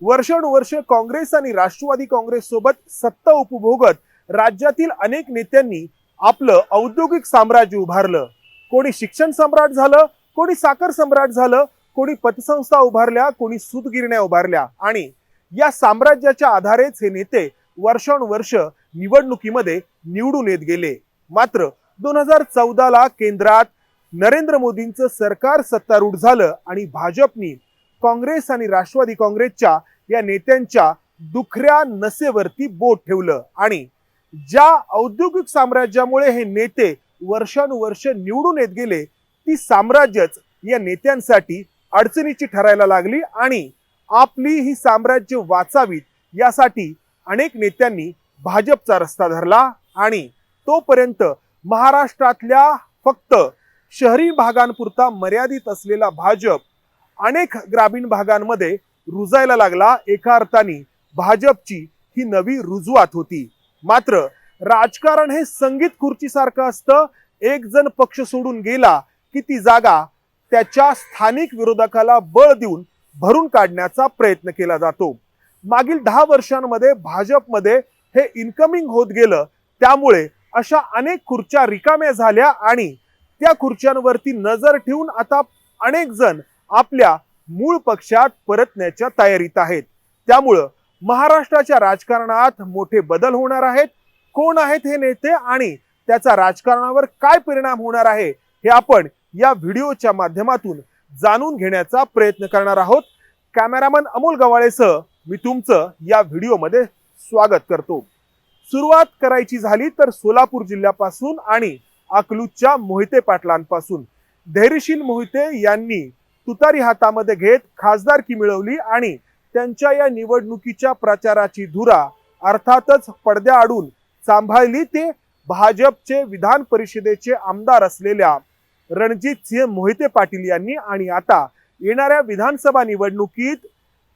वर्षानुवर्ष काँग्रेस आणि राष्ट्रवादी काँग्रेस सोबत सत्ता उपभोगत राज्यातील अनेक नेत्यांनी आपलं औद्योगिक साम्राज्य उभारलं। कोणी शिक्षण सम्राट झालं, कोणी साखर सम्राट झालं, कोणी पतसंस्था उभारल्या, कोणी सूतगिरण्या उभारल्या आणि या साम्राज्याच्या आधारेच हे नेते वर्षानुवर्ष निवडणुकीमध्ये निवडून येत गेले। मात्र 2014ला केंद्रात नरेंद्र मोदींचं सरकार सत्तारूढ झालं आणि भाजपनी काँग्रेस आणि राष्ट्रवादी काँग्रेसच्या या नेत्यांच्या दुखऱ्या नसेवरती बोट ठेवलं आणि ज्या औद्योगिक साम्राज्यामुळे हे नेते वर्षानुवर्ष निवडून येत गेले ती साम्राज्यच या नेत्यांसाठी अडचणीची ठरायला लागली आणि आपली ही साम्राज्य वाचावीत यासाठी अनेक नेत्यांनी भाजपचा रस्ता धरला आणि तोपर्यंत महाराष्ट्रातल्या फक्त शहरी भागांपुरता मर्यादित असलेला भाजप अनेक ग्रामीण भागांमध्ये रुजायला लागला। एका अर्थाने भाजपची ही नवी रुजवात होती। मात्र राजकारण हे संगीत खुर्चीसारखं असतं, एक जण पक्ष सोडून गेला की ती जागा त्याच्या स्थानिक विरोधकाला बळ देऊन भरून काढण्याचा प्रयत्न केला जातो। मागील 10 वर्षांमध्ये भाजपमध्ये हे इनकमिंग होत गेलं, त्यामुळे अशा अनेक खुर्च्या रिकाम्या झाल्या आणि त्या खुर्च्यांवरती नजर ठेवून आता अनेक जण आपल्या मूळ पक्षात परतण्याच्या तयारीत आहेत। त्यामुळं महाराष्ट्राच्या राजकारणात मोठे बदल होणार आहेत। कोण आहेत हे नेते आणि त्याचा राजकारणावर काय परिणाम होणार आहे हे आपण या व्हिडिओच्या माध्यमातून जाणून घेण्याचा प्रयत्न करणार आहोत। कॅमेरामन अमोल गवाळेसह मी तुमचं या व्हिडिओमध्ये स्वागत करतो। सुरुवात करायची झाली तर सोलापूर जिल्ह्यापासून आणि अकलूजच्या मोहिते पाटलांपासून। धैर्यशील मोहिते यांनी तुतारी हातामध्ये घेत खासदारकी मिळवली आणि त्यांच्या या निवडणुकीच्या प्रचाराची धुरा अर्थातच पडद्याआडून सांभाळली ते भाजपचे विधान परिषदेचे आमदार असलेल्या रणजितसिंह मोहिते पाटील यांनी। आणि आता येणाऱ्या विधानसभा निवडणुकीत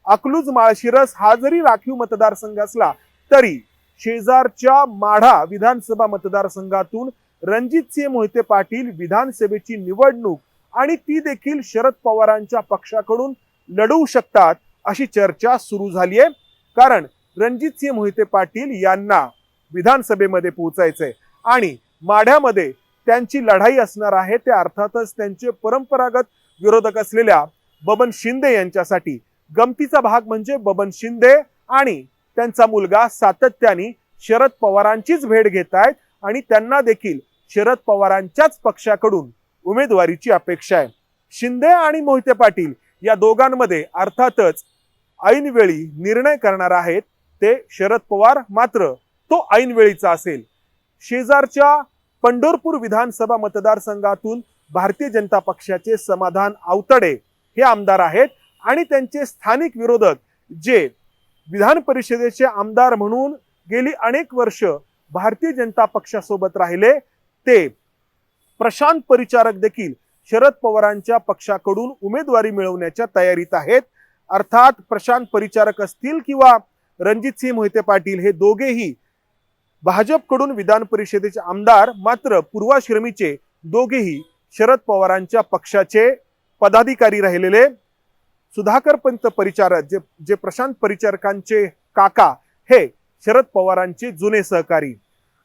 अकलूज माळशिरस हा जरी राखीव मतदारसंघ असला तरी शेजारच्या माढा विधानसभा मतदारसंघातून रणजितसिंह मोहिते पाटील विधानसभेची निवडणूक आणि ती देखील शरद पवारांच्या पक्षाकडून लढवू शकतात अशी चर्चा सुरू झाली आहे। कारण रणजितसिंह मोहिते पाटील यांना विधानसभेमध्ये पोहोचायचंय आणि माढ्यामध्ये त्यांची लढाई असणार आहे ते अर्थातच त्यांचे परंपरागत विरोधक असलेल्या बबन शिंदे यांच्यासाठी। गमतीचा भाग म्हणजे बबन शिंदे आणि त्यांचा मुलगा सातत्याने शरद पवारांचीच भेट घेत आहेत आणि त्यांना देखील शरद पवारांच्याच पक्षाकडून उमेदवारीची अपेक्षा आहे। शिंदे आणि मोहिते पाटील या दोघांमध्ये अर्थातच ऐनवेळी निर्णय करणार आहेत ते शरद पवार, मात्र तो ऐनवेळीचा असेल। शेजारच्या पंढरपूर विधानसभा मतदारसंघातून भारतीय जनता पक्षाचे समाधान आवतडे हे आमदार आहेत आणि त्यांचे स्थानिक विरोधक जे विधान परिषदेचे आमदार म्हणून गेली अनेक वर्ष भारतीय जनता पक्षासोबत राहिले ते प्रशांत परिचारक देखील शरद पवारांच्या पक्षाकडून उमेदवारी मिळवण्याच्या तयारीत आहेत। अर्थात प्रशांत परिचारक असतील किंवा रणजितसिंह मोहिते पाटील हे दोघेही भाजपकडून विधान परिषदेचे आमदार, मात्र पूर्वाश्रमीचे दोघेही शरद पवारांच्या पक्षाचे पदाधिकारी राहिलेले। सुधाकर पंत परिचारक जे प्रशांत परिचारकांचे काका हे शरद पवारांचे जुने सहकारी।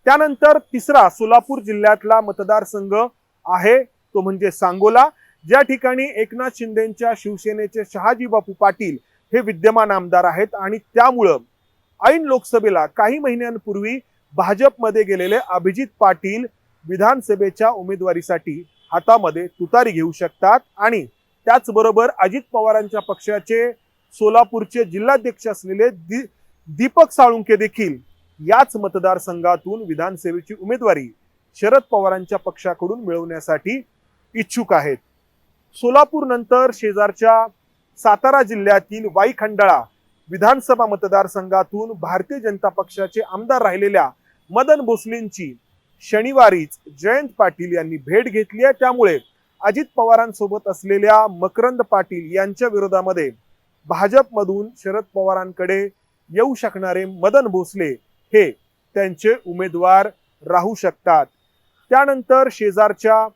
त्यानंतर तिसरा सोलापूर जिल्ह्यातला मतदारसंघ आहे तो म्हणजे सांगोला, ज्या ठिकाणी एकनाथ शिंदेच्या शिवसेनेचे शहाजी बापू पाटील हे विद्यमान आमदार आहेत आणि त्यामुळं ऐन लोकसभेला काही महिन्यांपूर्वी भाजपमध्ये गेलेले अभिजित पाटील विधानसभेच्या उमेदवारीसाठी हातामध्ये तुतारी घेऊ शकतात। आणि त्याचबरोबर अजित पवारांच्या पक्षाचे सोलापूरचे जिल्हाध्यक्ष असलेले दीपक साळुंके देखील याच मतदारसंघातून विधानसभेची उमेदवारी शरद पवारांच्या पक्षाकडून मिळवण्यासाठी इच्छुक आहेत। सोलापूर नंतर शेजारच्या सातारा जिल्ह्यातील वाई खंडाळा विधानसभा मतदारसंघातून भारतीय जनता पक्षाचे आमदार राहिलेल्या मदन भोसलेंची शनिवारीच जयंत पाटील यांनी भेट घेतली आहे। त्यामुळे अजित पवारांसोबत असलेल्या मकरंद पाटील यांच्या विरोधामध्ये भाजपमधून शरद पवारांकडे येऊ शकणारे मदन भोसले हे त्यांचे उमेदवार राहू शकतात। त्यानंतर शेजारच्या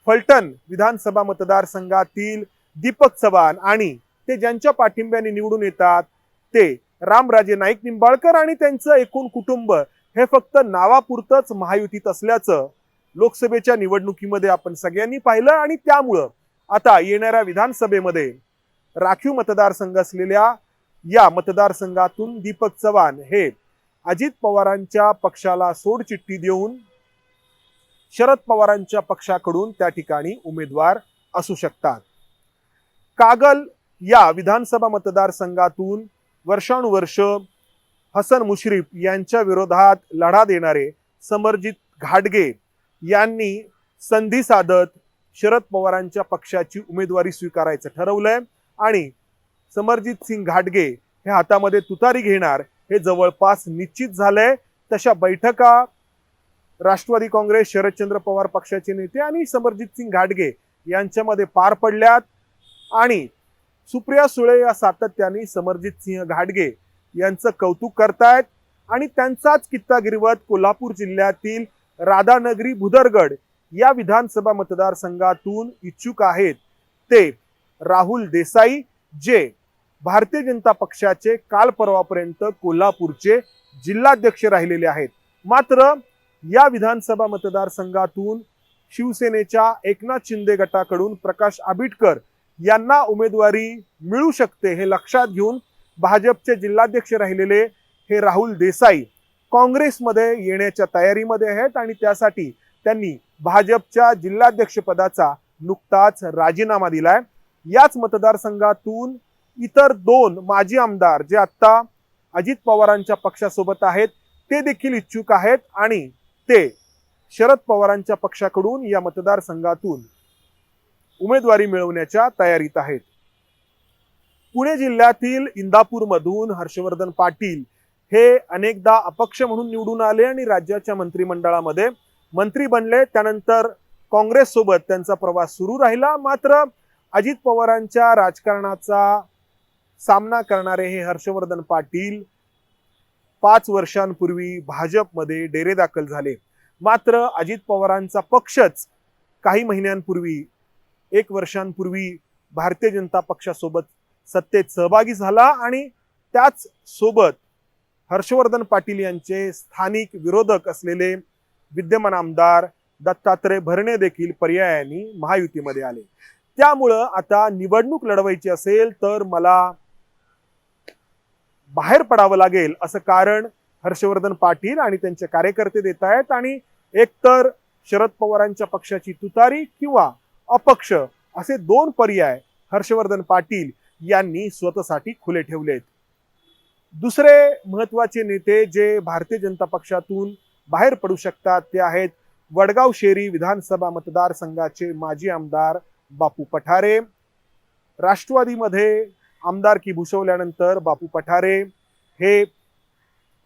फलटण विधानसभा मतदारसंघातील दीपक चव्हाण आणि ते ज्यांच्या पाठिंब्याने निवडून येतात ते रामराजे नाईक निंबाळकर आणि त्यांचं एकूण कुटुंब हे फक्त नावापुरतंच महायुतीत असल्याचं लोकसभेच्या निवडणुकीमध्ये आपण सगळ्यांनी पाहिलं आणि त्यामुळं आता येणाऱ्या विधानसभेमध्ये राखीव मतदारसंघ असलेल्या या मतदारसंघातून दीपक चव्हाण हे अजित पवारांच्या पक्षाला सोडचिठ्ठी देऊन शरद पवारांच्या पक्षाकडून त्या ठिकाणी उमेदवार असू शकतात. कागल या विधानसभा मतदारसंघातून वर्षानुवर्ष हसन मुश्रीफ यांच्या विरोधात लढा देणारे समरजित घाटगे यांनी संधी साधत शरद पवारांच्या पक्षाची उमेदवारी स्वीकारायचं ठरवलंय आणि समरजित सिंग घाटगे हे हातामध्ये तुतारी घेणार हे जवळपास निश्चित झालंय. तशा बैठका राष्ट्रवादी काँग्रेस शरदचंद्र पवार पक्षाचे नेते आणि समरजित सिंग घाटगे यांच्यामध्ये पार पडल्यात आणि सुप्रिया सुळे या सातत्याने समरजित सिंह घाटगे यांचं कौतुक करतायत आणि त्यांचाच कित्ता गिरवत कोल्हापूर जिल्ह्यातील राधानगरी भुदरगड या विधानसभा मतदारसंघातून इच्छुक आहेत ते राहुल देसाई, जे भारतीय जनता पक्षाचे काल परवापर्यंत कोल्हापूरचे जिल्हाध्यक्ष राहिलेले आहेत. मात्र या विधानसभा मतदारसंघातून शिवसेनेच्या एकनाथ शिंदे गटाकडून प्रकाश आंबेडकर यांना उमेदवारी मिळू शकते हे लक्षात घेऊन भाजपचे जिल्हाध्यक्ष राहिलेले हे राहुल देसाई काँग्रेसमध्ये येण्याच्या तयारीमध्ये आहेत आणि त्यासाठी त्यांनी भाजपच्या जिल्हाध्यक्ष पदाचा नुकताच राजीनामा दिलाय. याच मतदारसंघातून इतर दोन माजी आमदार जे आता अजित पवारांच्या पक्षासोबत आहेत ते देखील इच्छुक आहेत आणि ते शरद पवारांच्या पक्षाकडून या मतदारसंघातून उमेदवारी मिळवण्याच्या तयारीत आहेत. पुणे जिल्ह्यातील इंदापूरमधून हर्षवर्धन पाटील हे अनेकदा अपक्ष म्हणून निवडून आले आणि राज्याच्या मंत्रिमंडळामध्ये मंत्री बनले. त्यानंतर काँग्रेस सोबत त्यांचा प्रवास सुरू राहिला. मात्र अजित पवारांच्या राजकारणाचा सामना करणारे हे हर्षवर्धन पाटील 5 वर्षांपूर्वी भाजपमध्ये डेरेदाखल झाले. मात्र अजित पवारांचा पक्षच काही महिन्यांपूर्वी 1 वर्षांपूर्वी भारतीय जनता पक्षासोबत सत्तेत सहभागी झाला आणि त्याच सोबत हर्षवर्धन पाटील यांचे स्थानिक विरोधक असलेले विद्यमान आमदार दत्तात्रय भरणे देखील पर्यायाने महायुतीमध्ये आले. त्यामुळं आता निवडणूक लढवायची असेल तर मला बाहेर पडावं लागेल असं कारण हर्षवर्धन पाटील आणि त्यांचे कार्यकर्ते देत आहेत आणि एकतर शरद पवारांच्या पक्षाची तुतारी किंवा अपक्ष असे 2 पर्याय हर्षवर्धन पाटील यांनी स्वतःसाठी खुले ठेवलेत. दुसरे महत्वाचे नेते जे भारतीय जनता पक्षातून बाहेर पडू शकतात ते आहेत वडगाव शेरी विधानसभा मतदारसंघाचे माजी आमदार बापू पठारे. राष्ट्रवादीमध्ये आमदारकी भूषवल्यानंतर बापू पठारे हे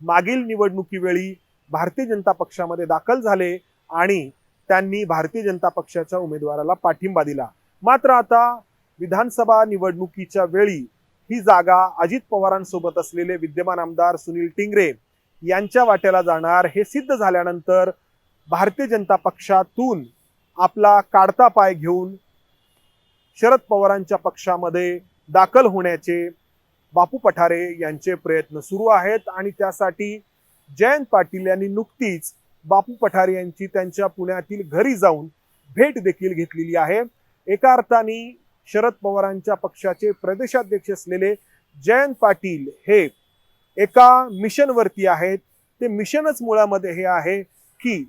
मागील निवडणुकीवेळी भारतीय जनता पक्षामध्ये दाखल झाले आणि त्यांनी भारतीय जनता पक्षाच्या उमेदवाराला पाठिंबा दिला. मात्र आता विधानसभा निवडणुकीच्या वेळी ही जागा अजित पवारांसोबत असलेले विद्यमान आमदार सुनील टिंगरे यांच्या वाट्याला जाणार हे सिद्ध झाल्यानंतर भारतीय जनता पक्षातून आपला काढता पाय घेऊन शरद पवारांच्या पक्षामध्ये दाखल होण्याचे बापू पठारे यांचे प्रयत्न सुरू आहेत आणि त्यासाठी जयंत पाटील यांनी नुकतीच बापू पठारे यांची त्यांच्या पुण्यातील घरी जाऊन भेट देखील घेतलेली आहे. एका अर्थाने शरद पवारांच्या पक्षाचे प्रदेशाध्यक्ष असलेले जयंत पाटील हे एका मिशनवरती आहेत. ते मिशनच मुळामध्ये हे आहे की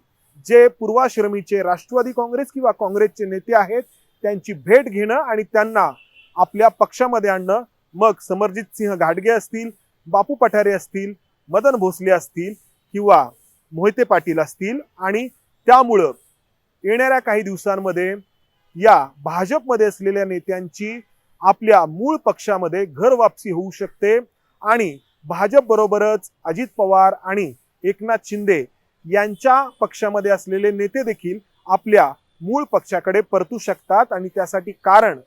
जे पूर्वाश्रमीचे राष्ट्रवादी काँग्रेस किंवा काँग्रेसचे नेते आहेत त्यांची भेट घेणं आणि त्यांना आपल्या पक्षामध्ये आणणं. मग समरजित सिंह घाटगे असतील, बापू पठारे असतील, मदन भोसले असतील किंवा मोहिते पाटील असतील आणि त्यामुळं येणाऱ्या काही दिवसांमध्ये या भाजपमध्ये असलेल्या नेत्यांची आपल्या मूळ पक्षामध्ये घर वापसी होऊ शकते आणि भाजप बरोबरच अजित पवार आणि एकनाथ शिंदे यांच्या पक्षामध्ये असलेले नेते देखील आपल्या मूळ पक्षाकडे परतू शकतात आणि त्यासाठी कारण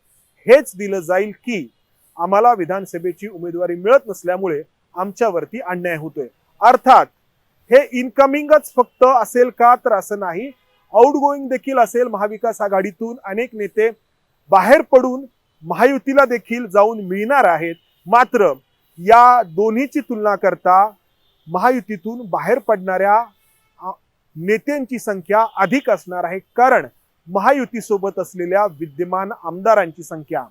हेच दिलं जाईल की आम्हाला विधानसभेची उमेदवारी मिळत नसल्यामुळे आमच्यावरती अन्याय होतोय. अर्थात हे इनकमिंगच फक्त असेल का तर असं नाही, आउटगोईंग देखील असेल. महाविकास आघाडीतून अनेक नेते बाहेर पडून महायुतीला देखील जाऊन मिळणार आहेत. मात्र या दोन्हीची तुलना करता महायुतीतून बाहेर पडणाऱ्या नेत्यांची संख्या अधिक असणार आहे, कारण महायुतीसोबत असलेल्या विद्यमान आमदारांची संख्या,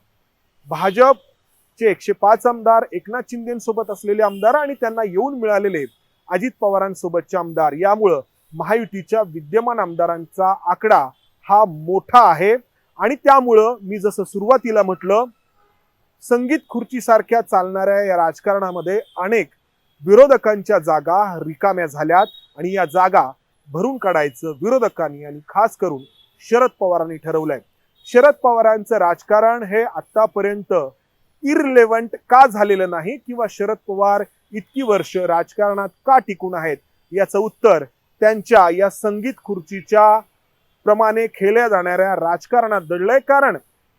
भाजपचे 105 आमदार, एकनाथ शिंदेसोबत असलेले आमदार आणि त्यांना येऊन मिळालेले अजित पवारांसोबतचे आमदार, यामुळं महायुतीच्या विद्यमान आमदारांचा आकडा हा मोठा आहे. आणि त्यामुळं मी जसं सुरुवातीला म्हटलं, संगीत खुर्चीसारख्या चालणाऱ्या या राजकारणामध्ये अनेक विरोधकांच्या जागा रिकाम्या झाल्यात आणि या जागा भरून काढायचं विरोधकांनी आणि खास करून शरद पवारांनी ठरवलंय. शरद पवारांचं राजकारण हे आतापर्यंत इरलेव्हंट का झालेलं नाही किंवा शरद पवार इतकी वर्ष राजकारणात का टिकून आहेत, याचं उत्तर त्यांच्या या संगीत खुर्चीच्या प्रमाणे खेळल्या जाणाऱ्या राजकारणात दडलंय. कारण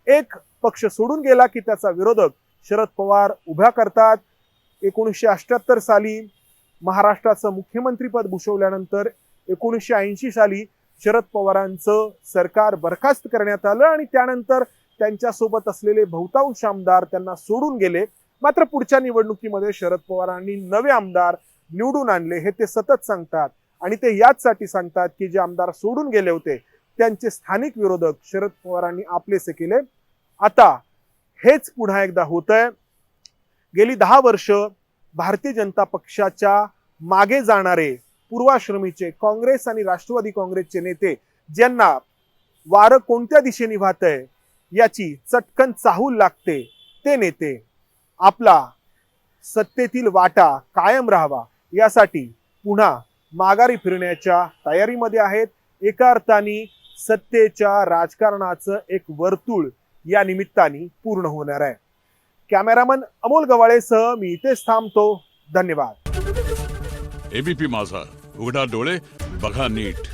एक पक्ष सोडून गेला की त्याचा विरोधक शरद पवार उभा करतात. 1978 साली महाराष्ट्राचं मुख्यमंत्रीपद भूषवल्यानंतर 1980 साली शरद पवारांचं सरकार बरखास्त करण्यात आलं आणि त्यानंतर त्यांच्यासोबत असलेले बहुतांश आमदार त्यांना सोडून गेले. मात्र पुढच्या निवडणुकीमध्ये शरद पवारांनी नवे आमदार निवडून आणले, हे ते सतत सांगतात. आणि ते याचसाठी सांगतात की जे आमदार सोडून गेले होते त्यांचे स्थानिक विरोधक शरद पवारांनी आपलेसे केले. आता हेच पुन्हा एकदा होतंय. गेली 10 वर्ष भारतीय जनता पक्षाच्या मागे जाणारे पूर्वाश्रमीचे काँग्रेस आणि राष्ट्रवादी काँग्रेसचे नेते, ज्यांना वारं कोणत्या दिशेने वाहतंय याची चटकन चाहूल लागते, ते नेते आपला सत्तेतील वाटा कायम राहावा यासाठी पुन्हा माघारी फिरण्याच्या तयारीमध्ये आहेत. एका अर्थाने सत्तेच्या राजकारणाचं एक वर्तुळ या निमित्ताने पूर्ण होणार आहे. कॅमेरामन अमोल गवाळेसह मी इथेच थांबतो. धन्यवाद. एबीपी माझा, उघडा डोळे बघा नीट.